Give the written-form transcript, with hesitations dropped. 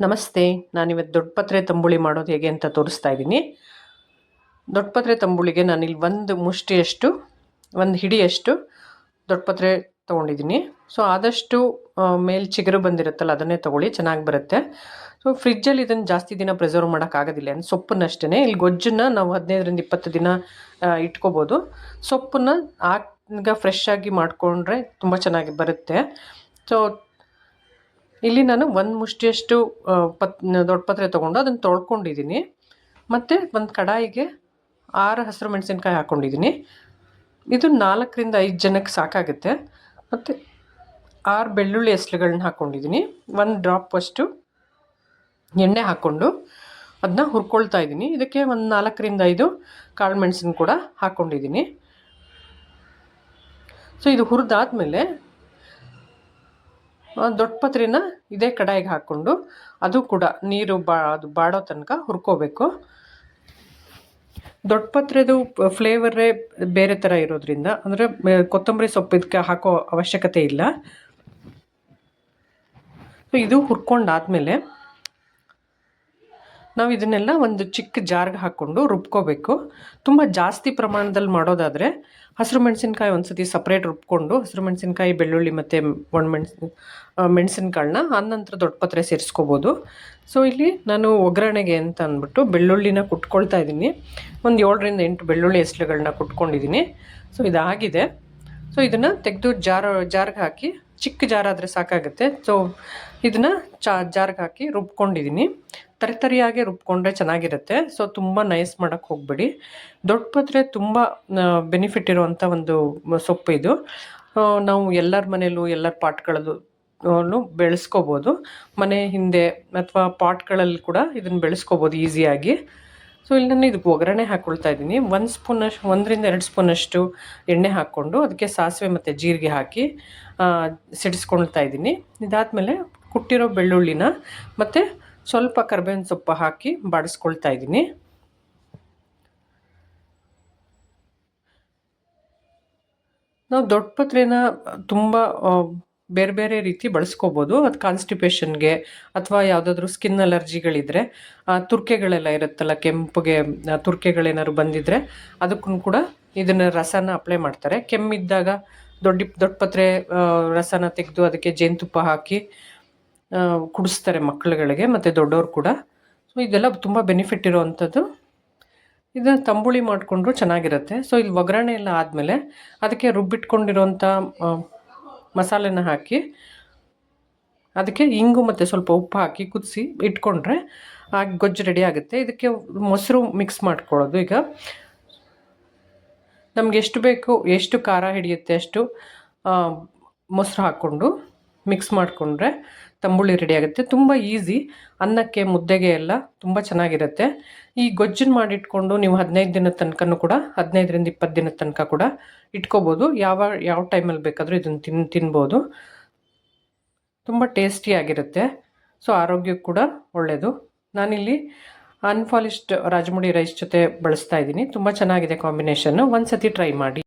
ನಮಸ್ತೆ. ನಾನಿವತ್ತು ದೊಡ್ಡಪತ್ರೆ ತಂಬುಳಿ ಮಾಡೋದು ಹೇಗೆ ಅಂತ ತೋರಿಸ್ತಾ ಇದ್ದೀನಿ. ದೊಡ್ಡಪತ್ರೆ ತಂಬುಳಿಗೆ ನಾನಿಲ್ಲಿ ಒಂದು ಹಿಡಿಯಷ್ಟು ದೊಡ್ಡಪತ್ರೆ ತೊಗೊಂಡಿದ್ದೀನಿ. ಸೊ ಆದಷ್ಟು ಮೇಲೆ ಚಿಗುರು ಬಂದಿರುತ್ತಲ್ಲ ಅದನ್ನೇ ತೊಗೊಳ್ಳಿ, ಚೆನ್ನಾಗಿ ಬರುತ್ತೆ. ಸೊ ಫ್ರಿಜ್ಜಲ್ಲಿ ಇದನ್ನು ಜಾಸ್ತಿ ದಿನ ಪ್ರಿಸರ್ವ್ ಮಾಡೋಕ್ಕಾಗೋದಿಲ್ಲ. ಸೊಪ್ಪನ್ನಷ್ಟೇ. ಇಲ್ಲಿ ಗೊಜ್ಜನ್ನು ನಾವು 15ರಿಂದ 20 ದಿನ ಇಟ್ಕೋಬೋದು. ಸೊಪ್ಪನ್ನು ಈಗ ಫ್ರೆಶ್ ಆಗಿ ಮಾಡಿಕೊಂಡ್ರೆ ತುಂಬ ಚೆನ್ನಾಗಿ ಬರುತ್ತೆ. ಸೊ ಇಲ್ಲಿ ನಾನು ಒಂದು ಮುಷ್ಟಿಯಷ್ಟು ದೊಡ್ಡಪತ್ರೆ ತೊಗೊಂಡು ಅದನ್ನು ತೊಳ್ಕೊಂಡಿದ್ದೀನಿ. ಮತ್ತು ಒಂದು ಕಡಾಯಿಗೆ 6 ಹಸಿರು ಮೆಣಸಿನ್ಕಾಯಿ ಹಾಕ್ಕೊಂಡಿದ್ದೀನಿ. ಇದು 4ರಿಂದ 5 ಜನಕ್ಕೆ ಸಾಕಾಗುತ್ತೆ. ಮತ್ತು 6 ಬೆಳ್ಳುಳ್ಳಿ ಹೆಸರುಗಳನ್ನ ಹಾಕ್ಕೊಂಡಿದ್ದೀನಿ. 1 ಡ್ರಾಪಷ್ಟು ಎಣ್ಣೆ ಹಾಕ್ಕೊಂಡು ಅದನ್ನ ಹುರ್ಕೊಳ್ತಾ ಇದ್ದೀನಿ. ಇದಕ್ಕೆ ಒಂದು 4ರಿಂದ 5 ಕಾಳು ಮೆಣಸಿನ ಕೂಡ ಹಾಕ್ಕೊಂಡಿದ್ದೀನಿ. ಸೊ ಇದು ಹುರಿದಾದ್ಮೇಲೆ ದೊಡ್ಡಪತ್ರೆನ ಇದೇ ಕಡಾಯಿಗೆ ಹಾಕ್ಕೊಂಡು ಅದು ಕೂಡ ನೀರು ಅದು ಬಾಡೋ ತನಕ ಹುರ್ಕೋಬೇಕು. ದೊಡ್ಡಪತ್ರೆದು ಫ್ಲೇವರೇ ಬೇರೆ ಥರ ಇರೋದ್ರಿಂದ, ಅಂದರೆ ಕೊತ್ತಂಬರಿ ಸೊಪ್ಪು ಇದಕ್ಕೆ ಹಾಕೋ ಅವಶ್ಯಕತೆ ಇಲ್ಲ. ಸೊ ಇದು ಹುರ್ಕೊಂಡಾದ್ಮೇಲೆ ನಾವು ಇದನ್ನೆಲ್ಲ ಒಂದು ಚಿಕ್ಕ ಜಾರ್ಗೆ ಹಾಕ್ಕೊಂಡು ರುಬ್ಕೋಬೇಕು. ತುಂಬ ಜಾಸ್ತಿ ಪ್ರಮಾಣದಲ್ಲಿ ಮಾಡೋದಾದರೆ ಹಸಿರು ಮೆಣಸಿನ್ಕಾಯಿ ಒಂದು ಸತಿ ಸಪ್ರೇಟ್ ರುಬ್ಕೊಂಡು ಹಸಿರು ಮೆಣಸಿನ್ಕಾಯಿ, ಬೆಳ್ಳುಳ್ಳಿ ಮತ್ತು ಮೆಣಸಿನ್ಕಾಳನ್ನ ಆನಂತರ ದೊಡ್ಡಪತ್ರೆ ಸೇರಿಸ್ಕೋಬೋದು. ಸೊ ಇಲ್ಲಿ ನಾನು ಒಗ್ಗರಣೆಗೆ ಅಂತ ಅಂದ್ಬಿಟ್ಟು ಬೆಳ್ಳುಳ್ಳಿನ ಕುಟ್ಕೊಳ್ತಾ ಇದ್ದೀನಿ. ಒಂದು 7ರಿಂದ 8 ಬೆಳ್ಳುಳ್ಳಿ ಹೆಸರುಗಳನ್ನ ಕುಟ್ಕೊಂಡಿದ್ದೀನಿ. ಸೊ ಇದಾಗಿದೆ. ಸೊ ಇದನ್ನು ತೆಗೆದು ಜಾರ್ಗೆ ಹಾಕಿ, ಚಿಕ್ಕ ಜಾರಾದರೆ ಸಾಕಾಗುತ್ತೆ. ಸೊ ಇದನ್ನು ಜಾರ್ಗೆ ಹಾಕಿ ರುಬ್ಕೊಂಡಿದ್ದೀನಿ. ತರಿಯಾಗಿ ರುಬ್ಕೊಂಡ್ರೆ ಚೆನ್ನಾಗಿರುತ್ತೆ. ಸೊ ತುಂಬ ನೈಸ್ ಮಾಡೋಕ್ಕೆ ಹೋಗ್ಬೇಡಿ. ದೊಡ್ಡಪತ್ರೆ ತುಂಬ ಬೆನಿಫಿಟ್ ಇರುವಂಥ ಒಂದು ಸೊಪ್ಪು ಇದು. ನಾವು ಎಲ್ಲರ ಮನೆಯಲ್ಲೂ ಎಲ್ಲರ ಪಾಟ್ಗಳಲ್ಲೂ ಬೆಳೆಸ್ಕೋಬೋದು. ಮನೆ ಹಿಂದೆ ಅಥವಾ ಪಾಟ್ಗಳಲ್ಲಿ ಕೂಡ ಇದನ್ನು ಬೆಳೆಸ್ಕೋಬೋದು ಈಸಿಯಾಗಿ. ಸೊ ಇಲ್ಲಿ ನಾನು ಇದಕ್ಕೆ ಒಗ್ಗರಣೆ ಹಾಕ್ಕೊಳ್ತಾ ಇದ್ದೀನಿ. 1ರಿಂದ 2 ಸ್ಪೂನಷ್ಟು ಎಣ್ಣೆ ಹಾಕ್ಕೊಂಡು ಅದಕ್ಕೆ ಸಾಸಿವೆ ಮತ್ತು ಜೀರಿಗೆ ಹಾಕಿ ಸಿಡಿಸ್ಕೊಳ್ತಾ ಇದ್ದೀನಿ. ಇದಾದಮೇಲೆ ಕುಟ್ಟಿರೋ ಬೆಳ್ಳುಳ್ಳಿನ ಮತ್ತು ಸ್ವಲ್ಪ ಕರಿಬೇವಿನ ಸೊಪ್ಪು ಹಾಕಿ ಬಾಡಿಸ್ಕೊಳ್ತಾ ಇದ್ದೀನಿ. ನಾವು ದೊಡ್ಡಪತ್ರೆನ ತುಂಬ ಬೇರೆ ಬೇರೆ ರೀತಿ ಬಳಸ್ಕೋಬೋದು. ಅದು ಕಾನ್ಸ್ಟಿಪೇಷನ್ಗೆ ಅಥವಾ ಯಾವುದಾದ್ರೂ ಸ್ಕಿನ್ ಅಲರ್ಜಿಗಳಿದ್ದರೆ, ತುರ್ಕೆಗಳೆಲ್ಲ ಇರುತ್ತಲ್ಲ, ಕೆಂಪುಗೆ ತುರ್ಕೆಗಳೇನಾದ್ರು ಬಂದಿದ್ದರೆ ಅದಕ್ಕೂ ಕೂಡ ಇದನ್ನು ರಸನ ಅಪ್ಲೈ ಮಾಡ್ತಾರೆ. ಕೆಮ್ಮಿದ್ದಾಗ ದೊಡ್ಡಪತ್ರೆ ರಸನ ತೆಗೆದು ಅದಕ್ಕೆ ಜೇನುತುಪ್ಪ ಹಾಕಿ ಕುಡಿಸ್ತಾರೆ ಮಕ್ಕಳುಗಳಿಗೆ ಮತ್ತು ದೊಡ್ಡವ್ರು ಕೂಡ. ಸೊ ಇದೆಲ್ಲ ತುಂಬ ಬೆನಿಫಿಟ್ ಇರೋವಂಥದ್ದು. ಇದನ್ನು ತಂಬುಳಿ ಮಾಡಿಕೊಂಡ್ರು ಚೆನ್ನಾಗಿರುತ್ತೆ. ಸೊ ಇಲ್ಲಿ ಒಗ್ಗರಣೆ ಎಲ್ಲ ಆದಮೇಲೆ ಅದಕ್ಕೆ ರುಬ್ಬಿಟ್ಕೊಂಡಿರೋಂಥ ಮಸಾಲೆನ ಹಾಕಿ ಅದಕ್ಕೆ ಇಂಗು ಮತ್ತು ಸ್ವಲ್ಪ ಉಪ್ಪು ಹಾಕಿ ಕುದಿಸಿ ಇಟ್ಕೊಂಡ್ರೆ ಗೊಜ್ಜು ರೆಡಿ ಆಗುತ್ತೆ. ಇದಕ್ಕೆ ಮೊಸರು ಮಿಕ್ಸ್ ಮಾಡ್ಕೊಳ್ಳೋದು. ಈಗ ನಮ್ಗೆ ಎಷ್ಟು ಬೇಕು, ಎಷ್ಟು ಖಾರ ಹಿಡಿಯುತ್ತೆ ಅಷ್ಟು ಮೊಸರು ಹಾಕ್ಕೊಂಡು ಮಿಕ್ಸ್ ಮಾಡಿಕೊಂಡ್ರೆ ತಂಬುಳಿ ರೆಡಿ ಆಗುತ್ತೆ. ತುಂಬ ಈಸಿ. ಅನ್ನಕ್ಕೆ, ಮುದ್ದೆಗೆ ಎಲ್ಲ ತುಂಬ ಚೆನ್ನಾಗಿರುತ್ತೆ. ಈ ಗೊಜ್ಜನ್ನು ಮಾಡಿಟ್ಕೊಂಡು ನೀವು 15 ದಿನದ ತನಕನೂ ಕೂಡ 15ರಿಂದ 20 ದಿನದ ತನಕ ಕೂಡ ಇಟ್ಕೋಬೋದು. ಯಾವ ಟೈಮಲ್ಲಿ ಬೇಕಾದರೂ ಇದನ್ನು ತಿನ್ಬೋದು. ತುಂಬ ಟೇಸ್ಟಿಯಾಗಿರುತ್ತೆ. ಸೊ ಆರೋಗ್ಯಕ್ಕೆ ಕೂಡ ಒಳ್ಳೆಯದು. ನಾನಿಲ್ಲಿ ಅನ್ಪಾಲಿಶ್ಡ್ ರಾಜಮುಡಿ ರೈಸ್ ಜೊತೆ ಬಳಸ್ತಾ ಇದ್ದೀನಿ. ತುಂಬ ಚೆನ್ನಾಗಿದೆ ಕಾಂಬಿನೇಷನ್ನು. ಒಂದು ಸತಿ ಟ್ರೈ ಮಾಡಿ.